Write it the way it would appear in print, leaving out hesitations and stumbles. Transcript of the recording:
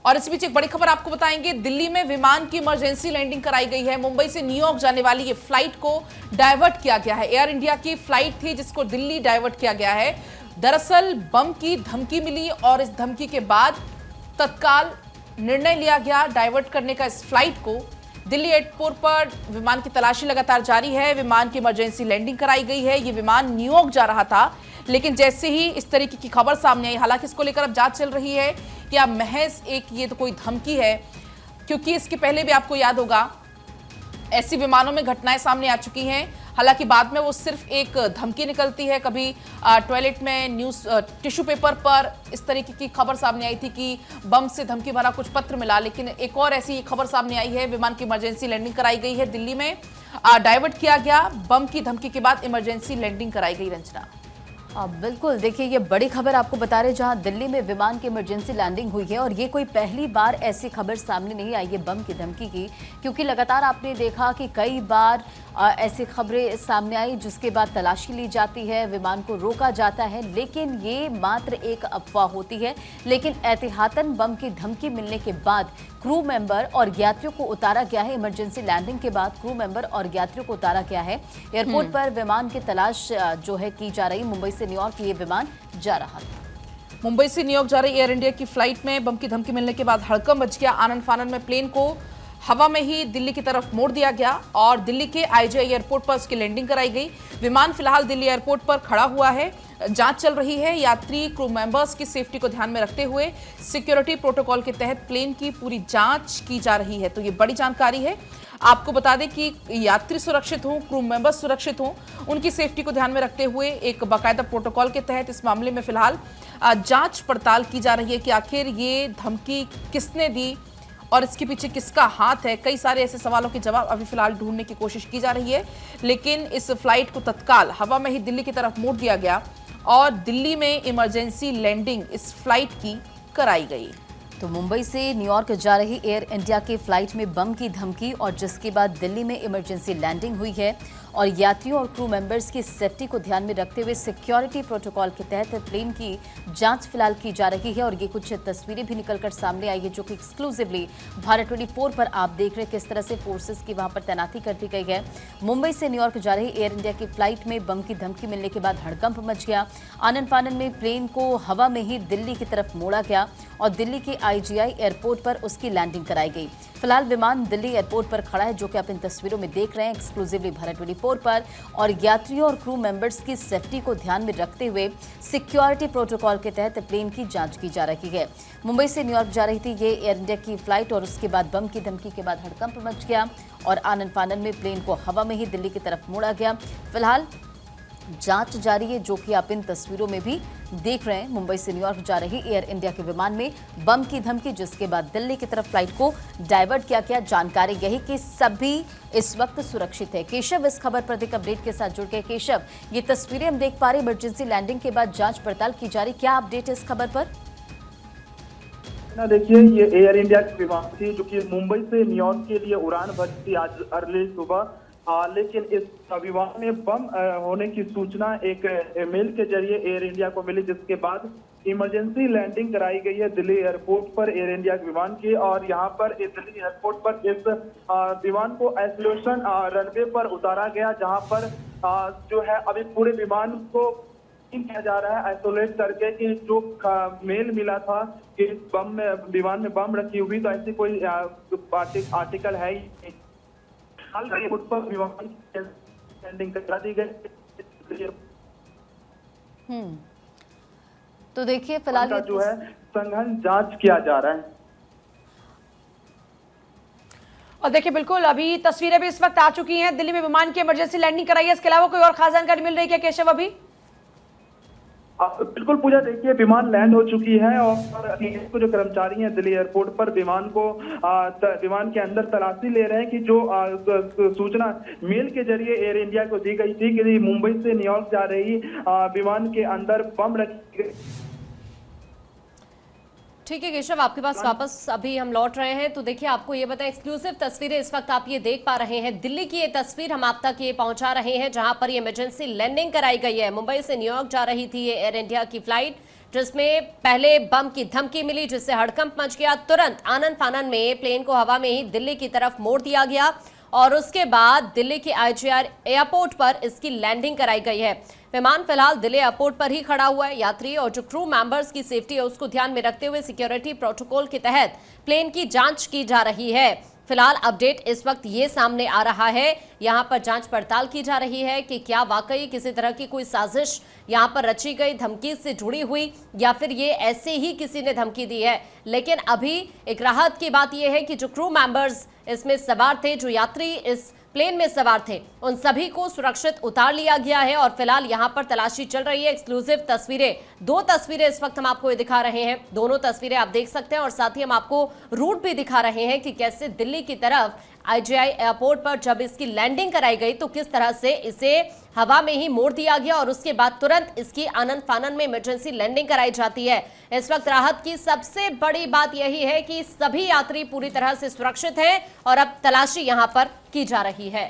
और इस बीच एक बड़ी खबर आपको बताएंगे, दिल्ली में विमान की इमरजेंसी लैंडिंग कराई गई है। मुंबई से न्यूयॉर्क जाने वाली ये फ्लाइट को डाइवर्ट किया गया है। एयर इंडिया की फ्लाइट थी जिसको दिल्ली डाइवर्ट किया गया है। दरअसल बम की धमकी मिली और इस धमकी के बाद तत्काल निर्णय लिया गया डाइवर्ट करने का इस फ्लाइट को। दिल्ली एयरपोर्ट पर विमान की तलाशी लगातार जारी है। विमान की इमरजेंसी लैंडिंग कराई गई है। ये विमान न्यूयॉर्क जा रहा था, लेकिन जैसे ही इस तरीके की खबर सामने आई, हालांकि इसको लेकर अब जांच चल रही है कि अब महज एक ये तो कोई धमकी है, क्योंकि इसके पहले भी आपको याद होगा ऐसी विमानों में घटनाएं सामने आ चुकी हैं। हालांकि बाद में वो सिर्फ एक धमकी निकलती है। कभी टॉयलेट में न्यूज टिश्यू पेपर पर इस तरीके की खबर सामने आई थी कि बम से धमकी भरा कुछ पत्र मिला, लेकिन एक और ऐसी खबर सामने आई है, विमान की इमरजेंसी लैंडिंग कराई गई है दिल्ली में, डाइवर्ट किया गया। बम की धमकी के बाद इमरजेंसी लैंडिंग कराई गई। रंजना, बिल्कुल, देखिए ये बड़ी खबर आपको बता रहे, जहां दिल्ली में विमान की इमरजेंसी लैंडिंग हुई है और ये कोई पहली बार ऐसी खबर सामने नहीं आई है बम की धमकी की, क्योंकि लगातार आपने देखा कि कई बार ऐसी खबरें सामने आई जिसके बाद तलाशी ली जाती है, विमान को रोका जाता है, लेकिन ये मात्र एक अफवाह होती है। लेकिन एहतियातन बम की धमकी मिलने के बाद क्रू मेंबर और यात्रियों को उतारा गया है। इमरजेंसी लैंडिंग के बाद क्रू मेंबर और यात्रियों को उतारा गया है। एयरपोर्ट पर विमान की तलाश जो है की जा रही। मुंबई से न्यूयॉर्क ये विमान जा रहा था। मुंबई से न्यूयॉर्क जा रही एयर इंडिया की फ्लाइट में बम की धमकी मिलने के बाद हड़कंप मच गया। आनन फानन में प्लेन को हवा में ही दिल्ली की तरफ मोड़ दिया गया और दिल्ली के आईजीआई एयरपोर्ट पर उसकी लैंडिंग कराई गई। विमान फिलहाल दिल्ली एयरपोर्ट पर खड़ा हुआ है, जांच चल रही है। यात्री क्रू मेंबर्स की सेफ्टी को ध्यान में रखते हुए सिक्योरिटी प्रोटोकॉल के तहत प्लेन की पूरी जांच की जा रही है। तो ये बड़ी जानकारी है। आपको बता दें कि यात्री सुरक्षित हों, क्रू मेंबर्स सुरक्षित हों, उनकी सेफ्टी को ध्यान में रखते हुए एक बाकायदा प्रोटोकॉल के तहत इस मामले में फिलहाल जांच पड़ताल की जा रही है कि आखिर ये धमकी किसने दी और इसके पीछे किसका हाथ है। कई सारे ऐसे सवालों के जवाब अभी फिलहाल ढूंढने की कोशिश की जा रही है, लेकिन इस फ्लाइट को तत्काल हवा में ही दिल्ली की तरफ मोड़ दिया गया और दिल्ली में इमरजेंसी लैंडिंग इस फ्लाइट की कराई गई। तो मुंबई से न्यूयॉर्क जा रही एयर इंडिया की फ्लाइट में बम की धमकी और जिसके बाद दिल्ली में इमरजेंसी लैंडिंग हुई है और यात्रियों और क्रू मेंबर्स की सेफ्टी को ध्यान में रखते हुए सिक्योरिटी प्रोटोकॉल के तहत प्लेन की जांच फिलहाल की जा रही है। और ये कुछ तस्वीरें भी निकलकर सामने आई है जो कि एक्सक्लूसिवली भारत 24 पर आप देख रहे हैं किस तरह से फोर्सेस की वहां पर तैनाती कर दी गई है। मुंबई से न्यूयॉर्क जा रही एयर इंडिया की फ्लाइट में बम की धमकी मिलने के बाद हड़कंप मच गया। आनन फानन में प्लेन को हवा में ही दिल्ली की तरफ मोड़ा गया और दिल्ली के आईजीआई एयरपोर्ट पर उसकी लैंडिंग कराई गई। फिलहाल विमान दिल्ली एयरपोर्ट पर खड़ा है, जो कि आप इन तस्वीरों में देख रहे हैं एक्सक्लूसिवली भारत 24 पर। और यात्रियों और क्रू मेंबर्स की सेफ्टी को ध्यान में रखते हुए सिक्योरिटी प्रोटोकॉल के तहत प्लेन की जांच की जा रही है। मुंबई से न्यूयॉर्क जा रही थी ये एयर इंडिया की फ्लाइट और उसके बाद बम की धमकी के बाद हड़कंप मच गया और आनन फानन में प्लेन को हवा में ही दिल्ली की तरफ मोड़ा गया। फिलहाल जांच जारी है, जो कि आप इन तस्वीरों में भी देख रहे हैं। मुंबई से न्यूयॉर्क जा रही एयर इंडिया के विमान में बम की धमकी, जिसके बाद दिल्ली की तरफ फ्लाइट को डाइवर्ट किया गया। जानकारी यही कि सभी इस वक्त सुरक्षित है। केशव इस खबर पर अधिक अपडेट के साथ जुड़ गए। केशव, ये तस्वीरें हम देख पा रहे, इमरजेंसी लैंडिंग के बाद जांच पड़ताल की जा रही, क्या अपडेट है इस खबर पर? देखिए, ये एयर इंडिया की विमान थी जो कि मुंबई से न्यूयॉर्क के लिए उड़ान भरी थी आज अर्ली सुबह। लेकिन इस विमान में बम होने की सूचना एक मेल के जरिए एयर इंडिया को मिली, जिसके बाद इमरजेंसी लैंडिंग कराई गई है दिल्ली एयरपोर्ट पर एयर इंडिया के विमान की। और यहाँ पर दिल्ली एयरपोर्ट पर इस विमान को आइसोलेशन रनवे पर उतारा गया, जहाँ पर जो है अभी पूरे विमान को किया जा रहा है आइसोलेट करके कि जो मेल मिला था कि बम में विमान में बम रखी हुई, तो ऐसी कोई आर्टिकल है ही नहीं। एयरपोर्ट पर विमान लैंडिंग करा दी गई। तो देखिए फिलहाल जो है संघन जांच किया जा रहा है। और देखिए बिल्कुल अभी तस्वीरें भी इस वक्त आ चुकी हैं, दिल्ली में विमान की इमरजेंसी लैंडिंग कराई है। इसके अलावा कोई और खास जानकारी मिल रही है क्या केशव अभी? बिल्कुल पूजा, देखिए विमान लैंड हो चुकी है और जो कर्मचारी हैं दिल्ली एयरपोर्ट पर विमान के अंदर तलाशी ले रहे हैं कि जो सूचना मेल के जरिए एयर इंडिया को दी गई थी कि मुंबई से न्यूयॉर्क जा रही विमान के अंदर बम रखी गई। ठीक है केशव, आपके पास वापस अभी हम लौट रहे हैं। तो देखिए आपको ये बताएं, एक्सक्लूसिव तस्वीरें इस वक्त आप ये देख पा रहे हैं, दिल्ली की ये तस्वीर हम आप तक ये पहुंचा रहे हैं, जहां पर ये इमरजेंसी लैंडिंग कराई गई है। मुंबई से न्यूयॉर्क जा रही थी ये एयर इंडिया की फ्लाइट, जिसमें पहले बम की धमकी मिली, जिससे हड़कंप मच गया। तुरंत आनन फानन में प्लेन को हवा में ही दिल्ली की तरफ मोड़ दिया गया और उसके बाद दिल्ली के IGR एयरपोर्ट पर इसकी लैंडिंग कराई गई है। विमान फिलहाल दिल्ली एयरपोर्ट पर ही खड़ा हुआ है। यात्री और जो क्रू मेंबर्स की सेफ्टी है उसको ध्यान में रखते हुए सिक्योरिटी प्रोटोकॉल के तहत प्लेन की जांच की जा रही है। फिलहाल अपडेट इस वक्त ये सामने आ रहा है, यहां पर जांच पड़ताल की जा रही है कि क्या वाकई किसी तरह की कोई साजिश यहां पर रची गई, धमकी से जुड़ी हुई, या फिर ये ऐसे ही किसी ने धमकी दी है। लेकिन अभी एक राहत की बात यह है कि जो क्रू मेंबर्स इसमें सवार थे, जो यात्री इस प्लेन में सवार थे, उन सभी को सुरक्षित उतार लिया गया है और फिलहाल यहां पर तलाशी चल रही है। एक्सक्लूसिव तस्वीरें, 2 तस्वीरें इस वक्त हम आपको ये दिखा रहे हैं। दोनों तस्वीरें आप देख सकते हैं और साथ ही हम आपको रूट भी दिखा रहे हैं कि कैसे दिल्ली की तरफ IGI एयरपोर्ट पर जब इसकी लैंडिंग कराई गई तो किस तरह से इसे हवा में ही मोड़ दिया गया और उसके बाद तुरंत इसकी आनन फानन में इमरजेंसी लैंडिंग कराई जाती है। इस वक्त राहत की सबसे बड़ी बात यही है कि सभी यात्री पूरी तरह से सुरक्षित हैं और अब तलाशी यहां पर की जा रही है।